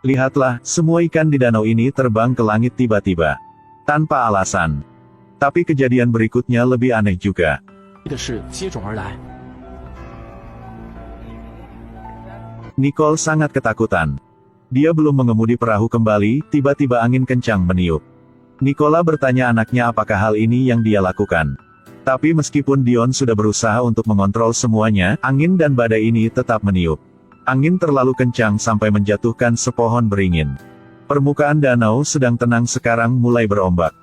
Lihatlah, semua ikan di danau ini terbang ke langit tiba-tiba. Tanpa alasan. Tapi kejadian berikutnya lebih aneh juga. 的是接踵而来。 Nicole sangat ketakutan. Dia belum mengemudi perahu kembali, tiba-tiba angin kencang meniup. Nicola bertanya anaknya apakah hal ini yang dia lakukan. Tapi meskipun Dion sudah berusaha untuk mengontrol semuanya, angin dan badai ini tetap meniup. Angin terlalu kencang sampai menjatuhkan sepohon beringin. Permukaan danau sedang tenang sekarang mulai berombak.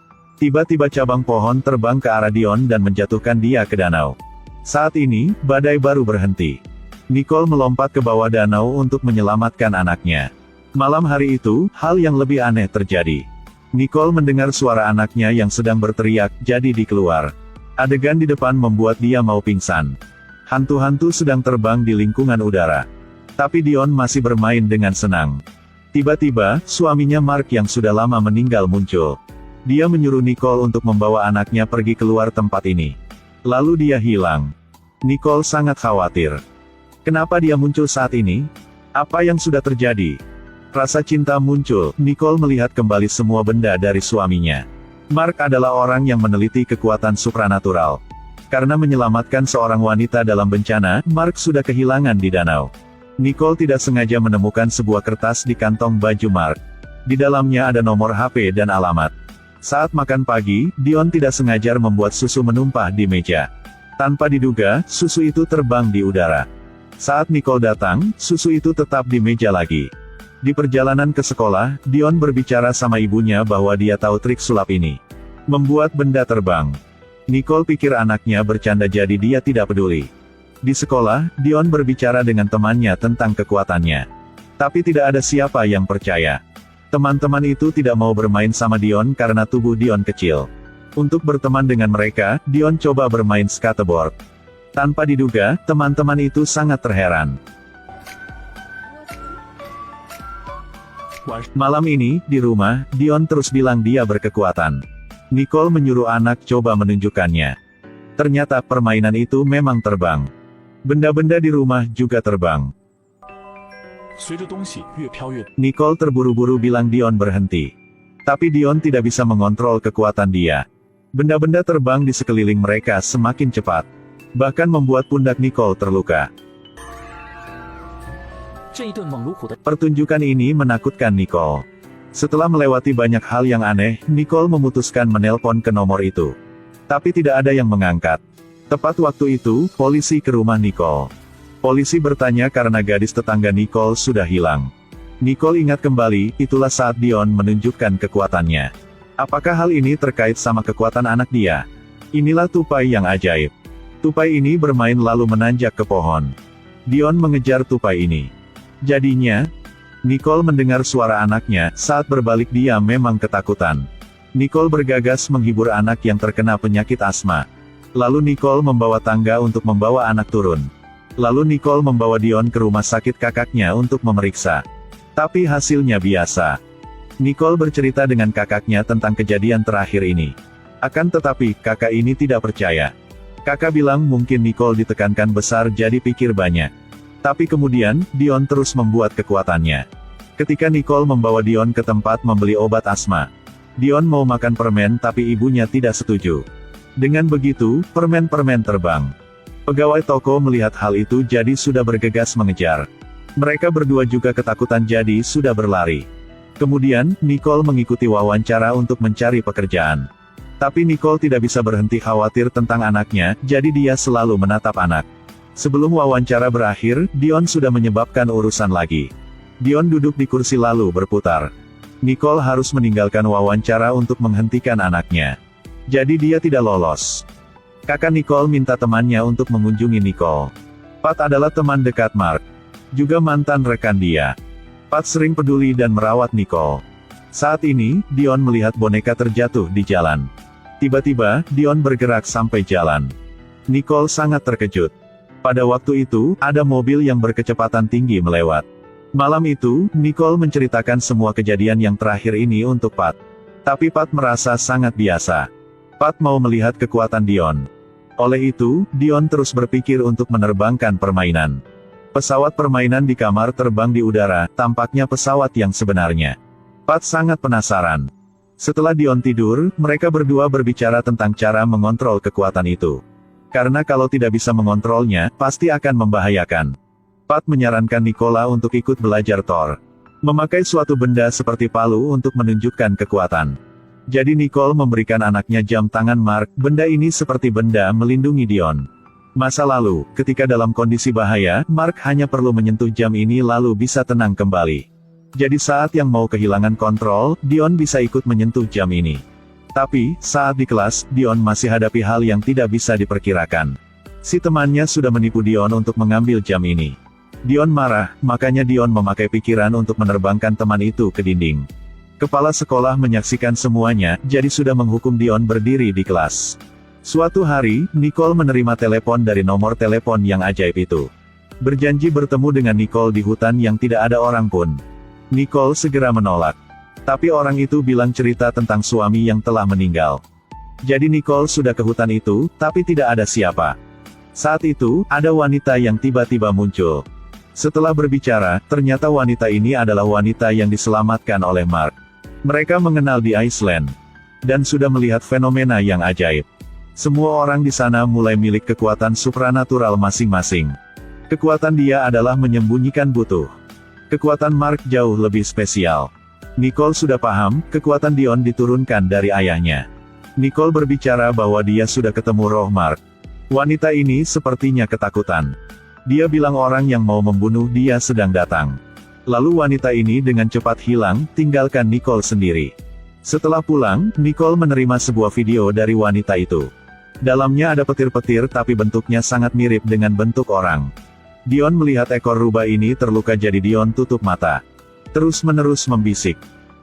Tiba-tiba cabang pohon terbang ke arah Dion dan menjatuhkan dia ke danau. Saat ini, badai baru berhenti. Nicole melompat ke bawah danau untuk menyelamatkan anaknya. Malam hari itu, hal yang lebih aneh terjadi. Nicole mendengar suara anaknya yang sedang berteriak, jadi dikeluar. Adegan di depan membuat dia mau pingsan. Hantu-hantu sedang terbang di lingkungan udara. Tapi Dion masih bermain dengan senang. Tiba-tiba, suaminya Mark yang sudah lama meninggal muncul. Dia menyuruh Nicole untuk membawa anaknya pergi keluar tempat ini. Lalu dia hilang. Nicole sangat khawatir. Kenapa dia muncul saat ini? Apa yang sudah terjadi? Rasa cinta muncul, Nicole melihat kembali semua benda dari suaminya. Mark adalah orang yang meneliti kekuatan supranatural. Karena menyelamatkan seorang wanita dalam bencana, Mark sudah kehilangan di danau. Nicole tidak sengaja menemukan sebuah kertas di kantong baju Mark. Di dalamnya ada nomor HP dan alamat. Saat makan pagi, Dion tidak sengaja membuat susu menumpah di meja. Tanpa diduga, susu itu terbang di udara. Saat Nicole datang, susu itu tetap di meja lagi. Di perjalanan ke sekolah, Dion berbicara sama ibunya bahwa dia tahu trik sulap ini. Membuat benda terbang. Nicole pikir anaknya bercanda jadi dia tidak peduli. Di sekolah, Dion berbicara dengan temannya tentang kekuatannya. Tapi tidak ada siapa yang percaya. Teman-teman itu tidak mau bermain sama Dion karena tubuh Dion kecil. Untuk berteman dengan mereka, Dion coba bermain skateboard. Tanpa diduga, teman-teman itu sangat terheran. Malam ini, di rumah, Dion terus bilang dia berkekuatan. Nicole menyuruh anak coba menunjukkannya. Ternyata permainan itu memang terbang. Benda-benda di rumah juga terbang. Nicole terburu-buru bilang Dion berhenti. Tapi Dion tidak bisa mengontrol kekuatan dia. Benda-benda terbang di sekeliling mereka semakin cepat. Bahkan membuat pundak Nicole terluka. Pertunjukan ini menakutkan Nicole. Setelah melewati banyak hal yang aneh, Nicole memutuskan menelpon ke nomor itu. Tapi tidak ada yang mengangkat. Tepat waktu itu, polisi ke rumah Nicole. Polisi bertanya karena gadis tetangga Nicole sudah hilang. Nicole ingat kembali, itulah saat Dion menunjukkan kekuatannya. Apakah hal ini terkait sama kekuatan anak dia? Inilah tupai yang ajaib. Tupai ini bermain lalu menanjak ke pohon. Dion mengejar tupai ini. Jadinya, Nicole mendengar suara anaknya, saat berbalik dia memang ketakutan. Nicole bergagas menghibur anak yang terkena penyakit asma. Lalu Nicole membawa tangga untuk membawa anak turun. Lalu Nicole membawa Dion ke rumah sakit kakaknya untuk memeriksa. Tapi hasilnya biasa. Nicole bercerita dengan kakaknya tentang kejadian terakhir ini. Akan tetapi, kakak ini tidak percaya. Kakak bilang mungkin Nicole ditekankan besar jadi pikir banyak. Tapi kemudian, Dion terus membuat kekuatannya. Ketika Nicole membawa Dion ke tempat membeli obat asma. Dion mau makan permen tapi ibunya tidak setuju. Dengan begitu, permen-permen terbang. Pegawai toko melihat hal itu jadi sudah bergegas mengejar. Mereka berdua juga ketakutan jadi sudah berlari. Kemudian, Nicole mengikuti wawancara untuk mencari pekerjaan. Tapi Nicole tidak bisa berhenti khawatir tentang anaknya, jadi dia selalu menatap anak. Sebelum wawancara berakhir, Dion sudah menyebabkan urusan lagi. Dion duduk di kursi lalu berputar. Nicole harus meninggalkan wawancara untuk menghentikan anaknya. Jadi dia tidak lolos. Kakak Nicole minta temannya untuk mengunjungi Nicole. Pat adalah teman dekat Mark. Juga mantan rekan dia. Pat sering peduli dan merawat Nicole. Saat ini, Dion melihat boneka terjatuh di jalan. Tiba-tiba, Dion bergerak sampai jalan. Nicole sangat terkejut. Pada waktu itu, ada mobil yang berkecepatan tinggi melewat. Malam itu, Nicole menceritakan semua kejadian yang terakhir ini untuk Pat. Tapi Pat merasa sangat biasa. Pat mau melihat kekuatan Dion. Oleh itu, Dion terus berpikir untuk menerbangkan permainan. Pesawat permainan di kamar terbang di udara, tampaknya pesawat yang sebenarnya. Pat sangat penasaran. Setelah Dion tidur, mereka berdua berbicara tentang cara mengontrol kekuatan itu. Karena kalau tidak bisa mengontrolnya, pasti akan membahayakan. Pat menyarankan Nicola untuk ikut belajar Thor. Memakai suatu benda seperti palu untuk menunjukkan kekuatan. Jadi Nicole memberikan anaknya jam tangan Mark, benda ini seperti benda melindungi Dion. Masa lalu, ketika dalam kondisi bahaya, Mark hanya perlu menyentuh jam ini lalu bisa tenang kembali. Jadi saat yang mau kehilangan kontrol, Dion bisa ikut menyentuh jam ini. Tapi, saat di kelas, Dion masih hadapi hal yang tidak bisa diperkirakan. Si temannya sudah menipu Dion untuk mengambil jam ini. Dion marah, makanya Dion memakai pikiran untuk menerbangkan teman itu ke dinding. Kepala sekolah menyaksikan semuanya, jadi sudah menghukum Dion berdiri di kelas. Suatu hari, Nicole menerima telepon dari nomor telepon yang ajaib itu. Berjanji bertemu dengan Nicole di hutan yang tidak ada orang pun. Nicole segera menolak. Tapi orang itu bilang cerita tentang suami yang telah meninggal. Jadi Nicole sudah ke hutan itu, tapi tidak ada siapa. Saat itu, ada wanita yang tiba-tiba muncul. Setelah berbicara, ternyata wanita ini adalah wanita yang diselamatkan oleh Mark. Mereka mengenal di Iceland. Dan sudah melihat fenomena yang ajaib. Semua orang di sana mulai milik kekuatan supranatural masing-masing. Kekuatan dia adalah menyembunyikan butuh. Kekuatan Mark jauh lebih spesial. Nicole sudah paham, kekuatan Dion diturunkan dari ayahnya. Nicole berbicara bahwa dia sudah ketemu roh Mark. Wanita ini sepertinya ketakutan. Dia bilang orang yang mau membunuh dia sedang datang. Lalu wanita ini dengan cepat hilang, tinggalkan Nicole sendiri. Setelah pulang, Nicole menerima sebuah video dari wanita itu. Dalamnya ada petir-petir tapi bentuknya sangat mirip dengan bentuk orang. Dion melihat ekor rubah ini terluka jadi Dion tutup mata. Terus-menerus membisik.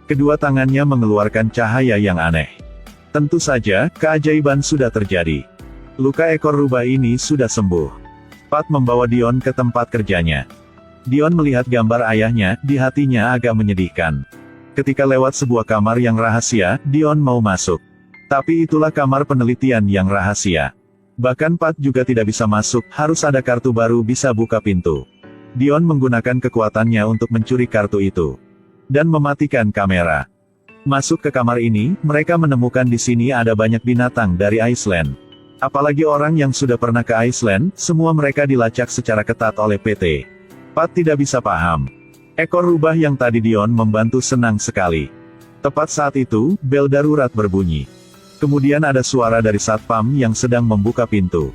Kedua tangannya mengeluarkan cahaya yang aneh. Tentu saja, keajaiban sudah terjadi. Luka ekor rubah ini sudah sembuh. Pat membawa Dion ke tempat kerjanya. Dion melihat gambar ayahnya, di hatinya agak menyedihkan. Ketika lewat sebuah kamar yang rahasia, Dion mau masuk. Tapi itulah kamar penelitian yang rahasia. Bahkan Pat juga tidak bisa masuk, harus ada kartu baru bisa buka pintu. Dion menggunakan kekuatannya untuk mencuri kartu itu. Dan mematikan kamera. Masuk ke kamar ini, mereka menemukan di sini ada banyak binatang dari Iceland. Apalagi orang yang sudah pernah ke Iceland, semua mereka dilacak secara ketat oleh PT. Pat tidak bisa paham. Ekor rubah yang tadi Dion membantu senang sekali. Tepat saat itu, bel darurat berbunyi. Kemudian ada suara dari satpam yang sedang membuka pintu.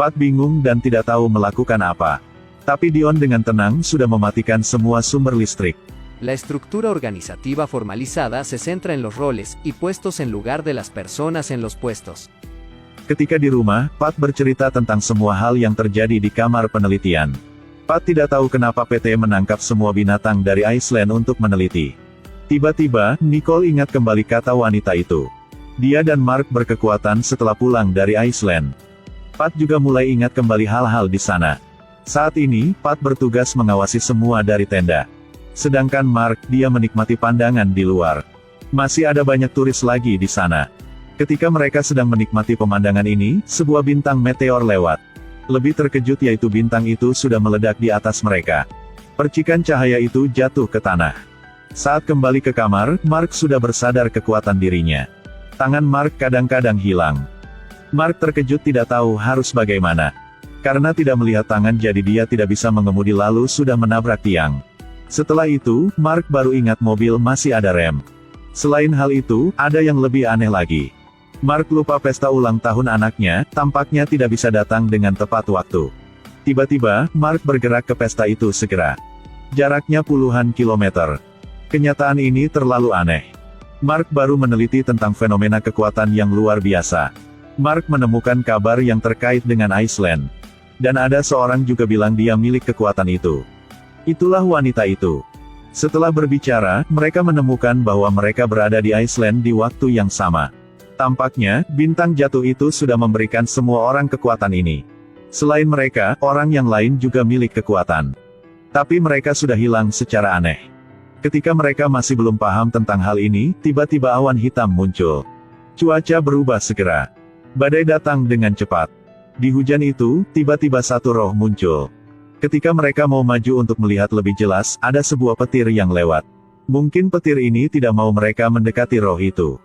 Pat bingung dan tidak tahu melakukan apa. Tapi Dion dengan tenang sudah mematikan semua sumber listrik. La estructura organizativa formalizada se centra en los roles y puestos en lugar de las personas en los puestos. Ketika di rumah, Pat bercerita tentang semua hal yang terjadi di kamar penelitian. Pat tidak tahu kenapa PT menangkap semua binatang dari Iceland untuk meneliti. Tiba-tiba, Nicole ingat kembali kata wanita itu. Dia dan Mark berkekuatan setelah pulang dari Iceland. Pat juga mulai ingat kembali hal-hal di sana. Saat ini, Pat bertugas mengawasi semua dari tenda. Sedangkan Mark, dia menikmati pandangan di luar. Masih ada banyak turis lagi di sana. Ketika mereka sedang menikmati pemandangan ini, sebuah bintang meteor lewat. Lebih terkejut yaitu bintang itu sudah meledak di atas mereka. Percikan cahaya itu jatuh ke tanah. Saat kembali ke kamar, Mark sudah bersadar kekuatan dirinya. Tangan Mark kadang-kadang hilang. Mark terkejut tidak tahu harus bagaimana. Karena tidak melihat tangan jadi dia tidak bisa mengemudi lalu sudah menabrak tiang. Setelah itu, Mark baru ingat mobil masih ada rem. Selain hal itu, ada yang lebih aneh lagi. Mark lupa pesta ulang tahun anaknya, tampaknya tidak bisa datang dengan tepat waktu. Tiba-tiba, Mark bergerak ke pesta itu segera. Jaraknya puluhan kilometer. Kenyataan ini terlalu aneh. Mark baru meneliti tentang fenomena kekuatan yang luar biasa. Mark menemukan kabar yang terkait dengan Iceland. Dan ada seorang juga bilang dia milik kekuatan itu. Itulah wanita itu. Setelah berbicara, mereka menemukan bahwa mereka berada di Iceland di waktu yang sama. Tampaknya, bintang jatuh itu sudah memberikan semua orang kekuatan ini. Selain mereka, orang yang lain juga milik kekuatan. Tapi mereka sudah hilang secara aneh. Ketika mereka masih belum paham tentang hal ini, tiba-tiba awan hitam muncul. Cuaca berubah segera. Badai datang dengan cepat. Di hujan itu, tiba-tiba satu roh muncul. Ketika mereka mau maju untuk melihat lebih jelas, ada sebuah petir yang lewat. Mungkin petir ini tidak mau mereka mendekati roh itu.